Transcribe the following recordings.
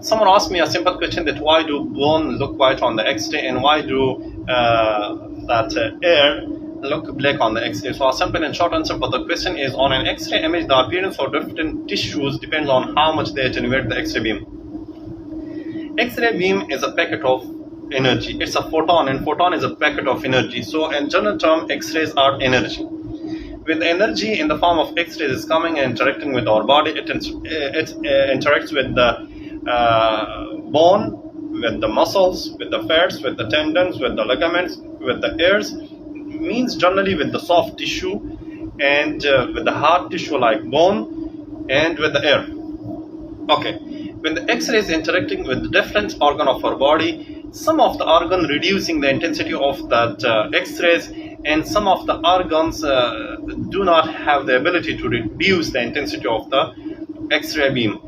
Someone asked me a simple question that why do bone look white on the X-ray and why do air look black on the X-ray? So a simple and short answer for the question is on an X-ray image, the appearance of different tissues depends on how much they attenuate the X-ray beam. X-ray beam is a packet of energy. It's a photon, and photon is a packet of energy. So in general term, X-rays are energy. With energy in the form of X-rays is coming and interacting with our body, it interacts with the bone, with the muscles, with the fats, with the tendons, with the ligaments, with the hairs, means generally with the soft tissue, and with the hard tissue like bone, and with the air. Okay, when the X-ray is interacting with the different organ of our body, some of the organ reducing the intensity of that X-rays, and some of the organs do not have the ability to reduce the intensity of the X-ray beam.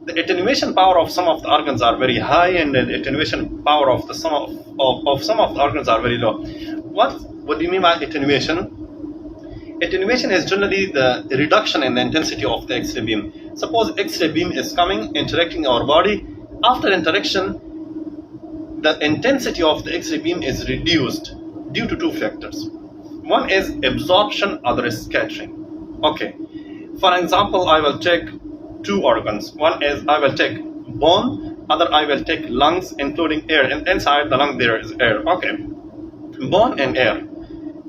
The attenuation power of some of the organs are very high, and the attenuation power of some of the organs are very low. What do you mean by attenuation? Attenuation is generally the reduction in the intensity of the X-ray beam. Suppose X-ray beam is coming, interacting our body. After interaction, the intensity of the X-ray beam is reduced due to two factors. One is absorption, other is scattering. Okay, for example, I will take two organs. One is I will take bone, other I will take lungs, including air, and inside the lung there is air. Okay, bone and air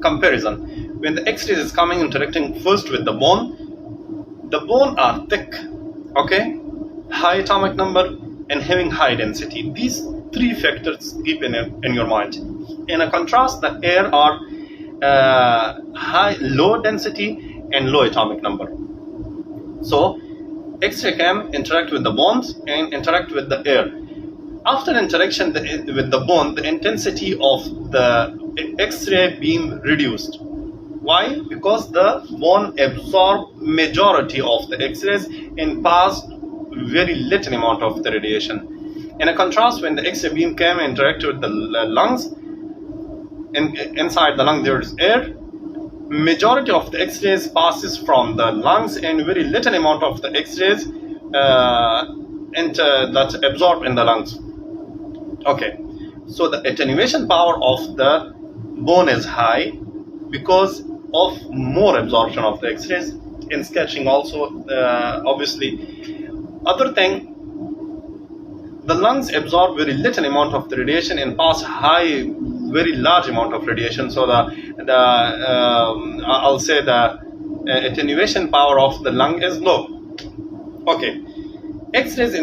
comparison. When the X-rays is coming, interacting first with the bone are thick, okay, high atomic number, and having high density. These three factors keep in your mind. In a contrast, the air are low density and low atomic number. So X-ray can interact with the bones and interact with the air. After interaction with the bone, the intensity of the X-ray beam reduced. Why? Because the bone absorbed majority of the X-rays and passed very little amount of the radiation. In a contrast, when the X-ray beam came and interacted with the lungs, inside the lung there is air. Majority of the X-rays passes from the lungs, and very little amount of the X-rays that's absorbed in the lungs. Okay, so the attenuation power of the bone is high because of more absorption of the X-rays. In sketching also, obviously. Other thing, the lungs absorb very little amount of the radiation and pass very large amount of radiation. So I'll say the attenuation power of the lung is low. Okay, X-rays